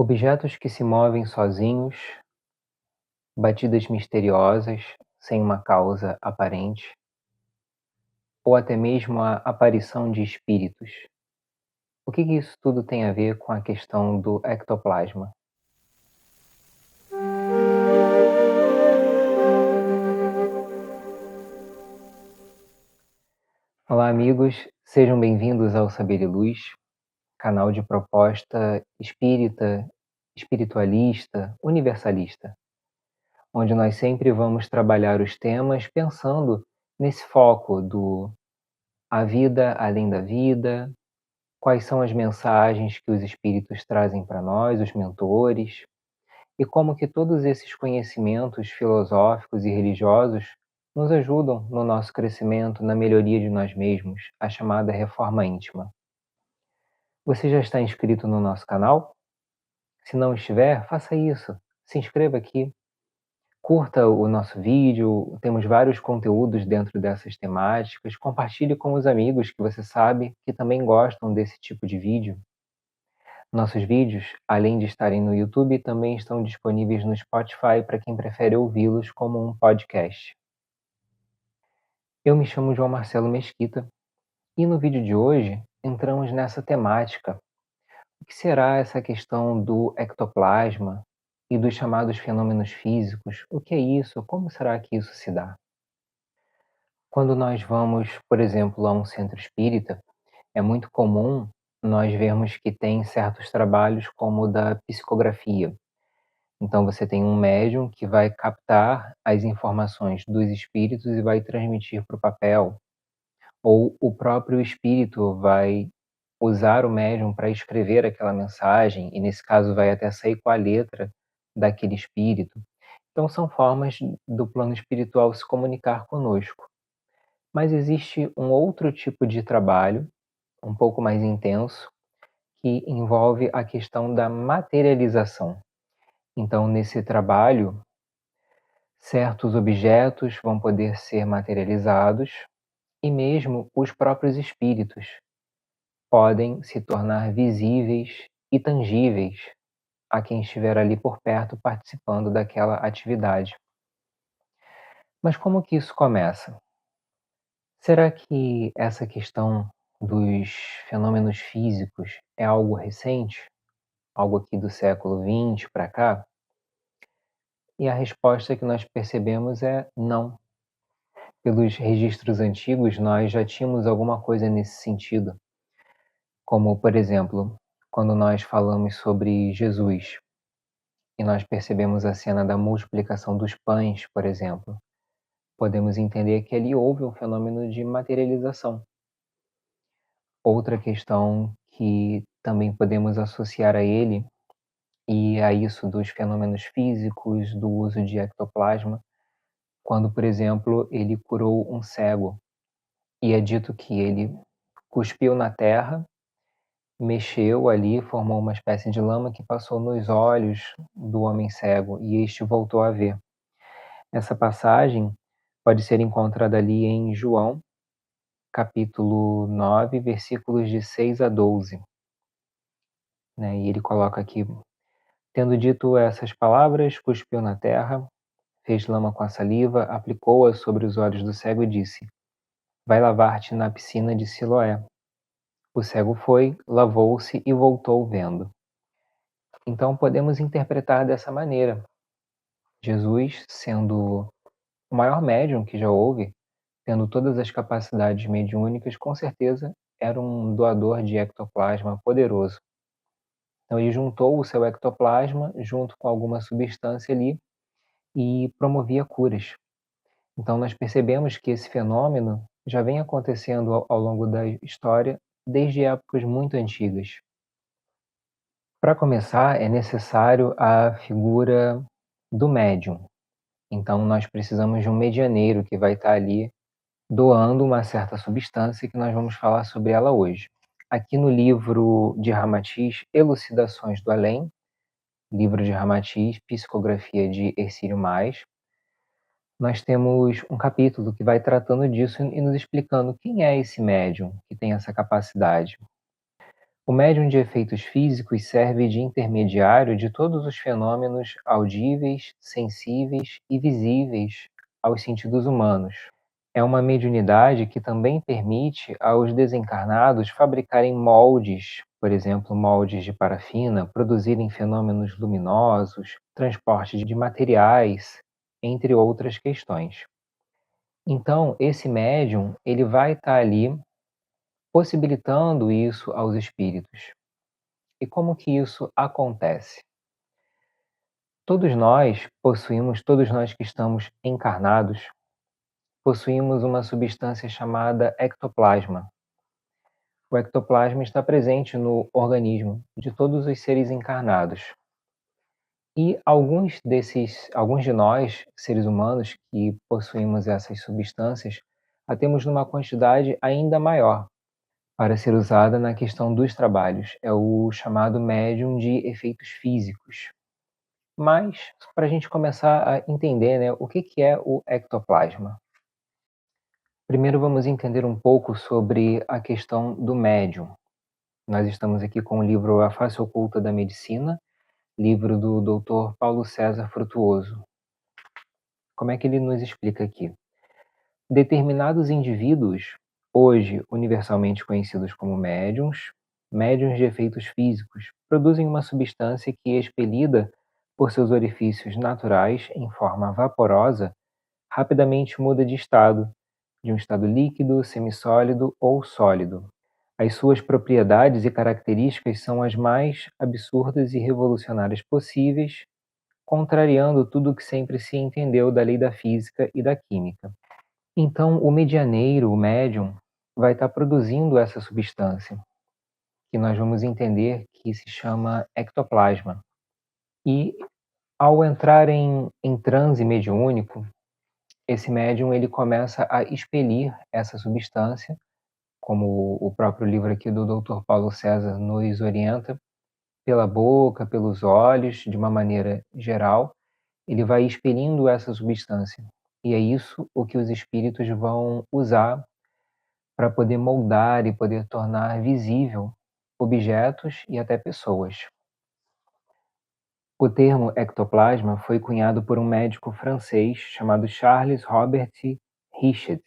Objetos que se movem sozinhos, batidas misteriosas, sem uma causa aparente, ou até mesmo a aparição de espíritos. O que isso tudo tem a ver com a questão do ectoplasma? Olá, amigos, sejam bem-vindos ao Saber e Luz, canal de proposta espírita, espiritualista, universalista, onde nós sempre vamos trabalhar os temas pensando nesse foco do a vida além da vida. Quais são as mensagens que os espíritos trazem para nós, os mentores, e como que todos esses conhecimentos filosóficos e religiosos nos ajudam no nosso crescimento, na melhoria de nós mesmos, a chamada reforma íntima. Você já está inscrito no nosso canal? Se não estiver, faça isso. Se inscreva aqui, curta o nosso vídeo, temos vários conteúdos dentro dessas temáticas, compartilhe com os amigos que você sabe que também gostam desse tipo de vídeo. Nossos vídeos, além de estarem no YouTube, também estão disponíveis no Spotify para quem prefere ouvi-los como um podcast. Eu me chamo João Marcelo Mesquita e no vídeo de hoje entramos nessa temática. O que será essa questão do ectoplasma e dos chamados fenômenos físicos? O que é isso? Como será que isso se dá? Quando nós vamos, por exemplo, a um centro espírita, é muito comum nós vermos que tem certos trabalhos como o da psicografia. Então você tem um médium que vai captar as informações dos espíritos e vai transmitir para o papel, ou o próprio espírito vai usar o médium para escrever aquela mensagem, e nesse caso vai até sair com a letra daquele espírito. Então são formas do plano espiritual se comunicar conosco. Mas existe um outro tipo de trabalho, um pouco mais intenso, que envolve a questão da materialização. Então, nesse trabalho, certos objetos vão poder ser materializados e mesmo os próprios espíritos podem se tornar visíveis e tangíveis a quem estiver ali por perto participando daquela atividade. Mas como que isso começa? Será que essa questão dos fenômenos físicos é algo recente? Algo aqui do século XX para cá? E a resposta que nós percebemos é não. Pelos registros antigos, nós já tínhamos alguma coisa nesse sentido, como, por exemplo, quando nós falamos sobre Jesus e nós percebemos a cena da multiplicação dos pães, por exemplo, podemos entender que ali houve um fenômeno de materialização. Outra questão que também podemos associar a ele e a isso dos fenômenos físicos, do uso de ectoplasma, quando, por exemplo, ele curou um cego e é dito que ele cuspiu na terra, mexeu ali, formou uma espécie de lama que passou nos olhos do homem cego e este voltou a ver. Essa passagem pode ser encontrada ali em João, capítulo 9, versículos de 6 a 12, né? E ele coloca aqui: tendo dito essas palavras, cuspiu na terra, fez lama com a saliva, aplicou-a sobre os olhos do cego e disse: vai lavar-te na piscina de Siloé. O cego foi, lavou-se e voltou vendo. Então podemos interpretar dessa maneira. Jesus, sendo o maior médium que já houve, tendo todas as capacidades mediúnicas, com certeza era um doador de ectoplasma poderoso. Então ele juntou o seu ectoplasma junto com alguma substância ali e promovia curas. Então nós percebemos que esse fenômeno já vem acontecendo ao longo da história desde épocas muito antigas. Para começar, é necessário a figura do médium. Então nós precisamos de um medianeiro que vai estar ali doando uma certa substância que nós vamos falar sobre ela hoje. Aqui no livro de Ramatiz, Elucidações do Além, livro de Ramatiz, Psicografia de Hercílio Mais, nós temos um capítulo que vai tratando disso e nos explicando quem é esse médium que tem essa capacidade. O O médium de efeitos físicos serve de intermediário de todos os fenômenos audíveis, sensíveis e visíveis aos sentidos humanos. É uma mediunidade que também permite aos desencarnados fabricarem moldes, por exemplo, moldes de parafina, produzirem fenômenos luminosos, transporte de materiais, entre outras questões. Então, esse médium, ele vai estar ali possibilitando isso aos espíritos. E como que isso acontece? Todos nós que estamos encarnados, possuímos uma substância chamada ectoplasma. O ectoplasma está presente no organismo de todos os seres encarnados. E alguns de nós, seres humanos, que possuímos essas substâncias, a temos numa quantidade ainda maior para ser usada na questão dos trabalhos. É o chamado médium de efeitos físicos. Mas, para a gente começar a entender, né, o que é o ectoplasma. Primeiro vamos entender um pouco sobre a questão do médium. Nós estamos aqui com o livro A Face Oculta da Medicina, livro do Dr. Paulo César Frutuoso. Como é que ele nos explica aqui? Determinados indivíduos, hoje universalmente conhecidos como médiuns de efeitos físicos, produzem uma substância que, expelida por seus orifícios naturais em forma vaporosa, rapidamente muda de um estado líquido, semissólido ou sólido. As suas propriedades e características são as mais absurdas e revolucionárias possíveis, contrariando tudo o que sempre se entendeu da lei da física e da química. Então, o medianeiro, o médium, vai estar produzindo essa substância, que nós vamos entender que se chama ectoplasma. E, ao entrar em transe mediúnico, esse médium ele começa a expelir essa substância, como o próprio livro aqui do Dr. Paulo César nos orienta, pela boca, pelos olhos, de uma maneira geral, ele vai expelindo essa substância. E é isso o que os espíritos vão usar para poder moldar e poder tornar visível objetos e até pessoas. O termo ectoplasma foi cunhado por um médico francês chamado Charles Robert Richet,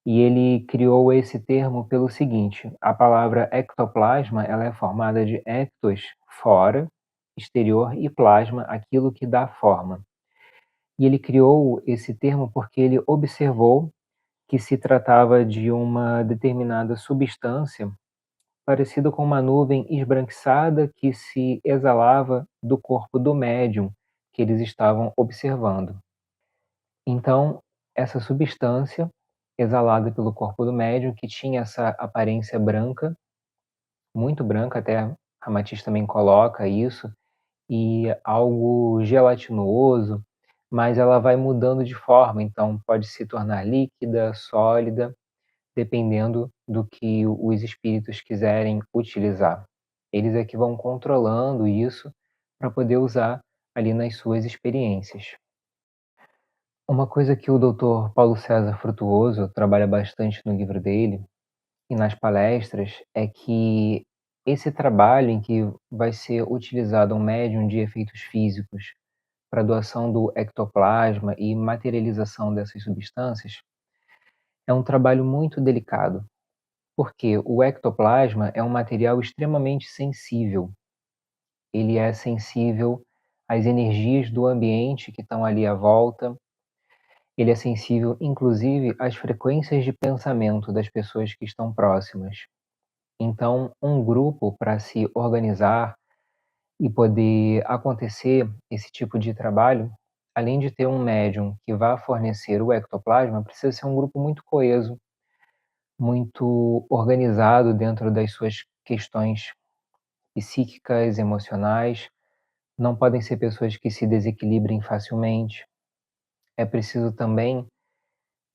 e ele criou esse termo pelo seguinte: a palavra ectoplasma ela é formada de ectos, fora, exterior, e plasma, aquilo que dá forma. E ele criou esse termo porque ele observou que se tratava de uma determinada substância parecida com uma nuvem esbranquiçada que se exalava do corpo do médium que eles estavam observando. Então, essa substância exalada pelo corpo do médium, que tinha essa aparência branca, muito branca, até a Matiz também coloca isso, e algo gelatinoso, mas ela vai mudando de forma, então pode se tornar líquida, sólida, dependendo do que os espíritos quiserem utilizar. Eles é que vão controlando isso para poder usar ali nas suas experiências. Uma coisa que o Dr. Paulo César Frutuoso trabalha bastante no livro dele e nas palestras é que esse trabalho em que vai ser utilizado um médium de efeitos físicos para doação do ectoplasma e materialização dessas substâncias é um trabalho muito delicado, porque o ectoplasma é um material extremamente sensível. Ele é sensível às energias do ambiente que estão ali à volta. Ele é sensível, inclusive, às frequências de pensamento das pessoas que estão próximas. Então, um grupo, para se organizar e poder acontecer esse tipo de trabalho, além de ter um médium que vá fornecer o ectoplasma, precisa ser um grupo muito coeso, muito organizado dentro das suas questões psíquicas, emocionais. Não podem ser pessoas que se desequilibrem facilmente. É preciso também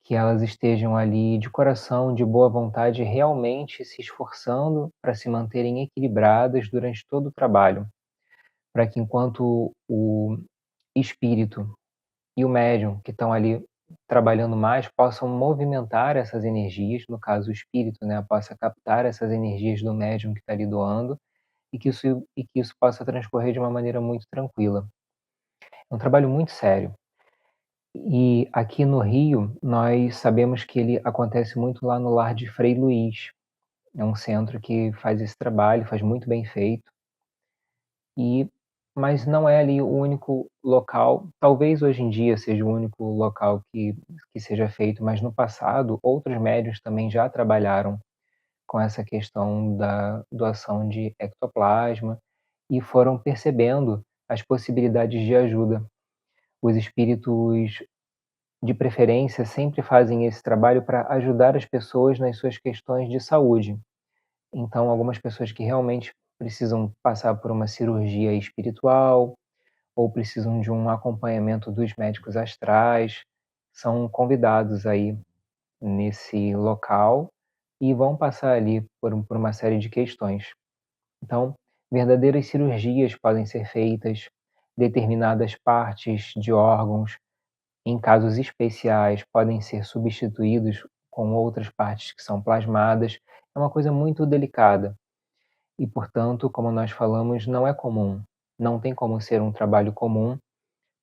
que elas estejam ali de coração, de boa vontade, realmente se esforçando para se manterem equilibradas durante todo o trabalho, para que enquanto o espírito e o médium que estão ali trabalhando mais possam movimentar essas energias, no caso o espírito, né, possa captar essas energias do médium que está ali doando, e que isso possa transcorrer de uma maneira muito tranquila. É um trabalho muito sério. E aqui no Rio, nós sabemos que ele acontece muito lá no Lar de Frei Luiz. É um centro que faz esse trabalho, faz muito bem feito. E mas não é ali o único local, talvez hoje em dia seja o único local que seja feito, mas no passado outros médiuns também já trabalharam com essa questão da doação de ectoplasma e foram percebendo as possibilidades de ajuda. Os espíritos, de preferência, sempre fazem esse trabalho para ajudar as pessoas nas suas questões de saúde. Então, algumas pessoas que realmente precisam passar por uma cirurgia espiritual ou precisam de um acompanhamento dos médicos astrais, são convidados aí nesse local e vão passar ali por uma série de questões. Então, verdadeiras cirurgias podem ser feitas, determinadas partes de órgãos, em casos especiais, podem ser substituídos com outras partes que são plasmadas. É uma coisa muito delicada e, portanto, como nós falamos, não é comum. Não tem como ser um trabalho comum,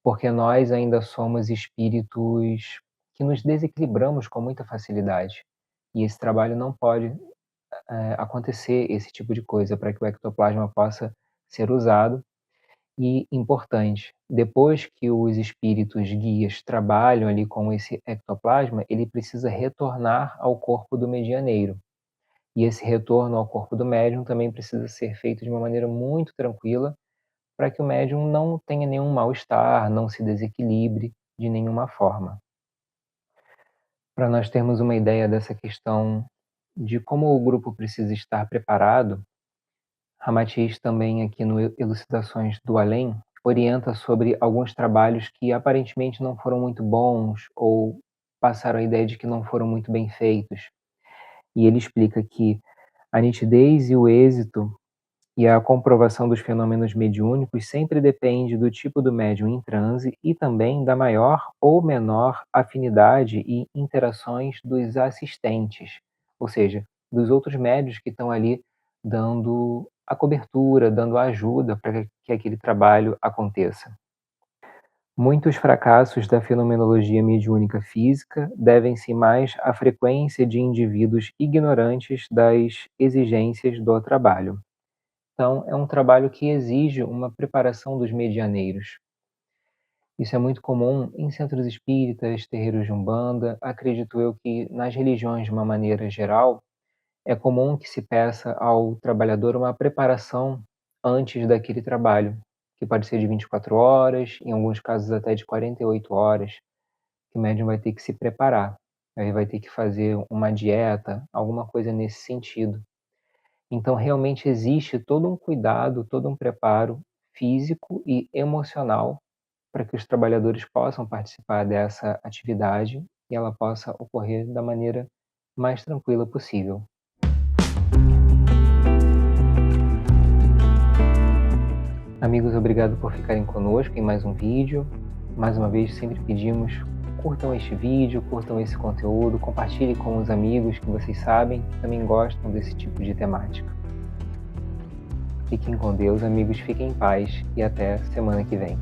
porque nós ainda somos espíritos que nos desequilibramos com muita facilidade. E esse trabalho não pode, acontecer esse tipo de coisa para que o ectoplasma possa ser usado. E importante, depois que os espíritos guias trabalham ali com esse ectoplasma, ele precisa retornar ao corpo do medianeiro. E esse retorno ao corpo do médium também precisa ser feito de uma maneira muito tranquila, para que o médium não tenha nenhum mal-estar, não se desequilibre de nenhuma forma. Para nós termos uma ideia dessa questão de como o grupo precisa estar preparado, Ramatiz também aqui no Elucidações do Além orienta sobre alguns trabalhos que aparentemente não foram muito bons ou passaram a ideia de que não foram muito bem feitos. E ele explica que a nitidez e o êxito e a comprovação dos fenômenos mediúnicos sempre depende do tipo do médium em transe e também da maior ou menor afinidade e interações dos assistentes, ou seja, dos outros médios que estão ali dando a cobertura, dando a ajuda para que aquele trabalho aconteça. Muitos fracassos da fenomenologia mediúnica física devem-se mais à frequência de indivíduos ignorantes das exigências do trabalho. Então, é um trabalho que exige uma preparação dos medianeiros. Isso é muito comum em centros espíritas, terreiros de umbanda. Acredito eu que nas religiões, de uma maneira geral, é comum que se peça ao trabalhador uma preparação antes daquele trabalho, que pode ser de 24 horas, em alguns casos até de 48 horas, que o médium vai ter que se preparar. Aí vai ter que fazer uma dieta, alguma coisa nesse sentido. Então, realmente existe todo um cuidado, todo um preparo físico e emocional para que os trabalhadores possam participar dessa atividade e ela possa ocorrer da maneira mais tranquila possível. Amigos, obrigado por ficarem conosco em mais um vídeo. Mais uma vez, sempre pedimos, curtam este vídeo, curtam esse conteúdo, compartilhem com os amigos que vocês sabem que também gostam desse tipo de temática. Fiquem com Deus, amigos, fiquem em paz e até semana que vem.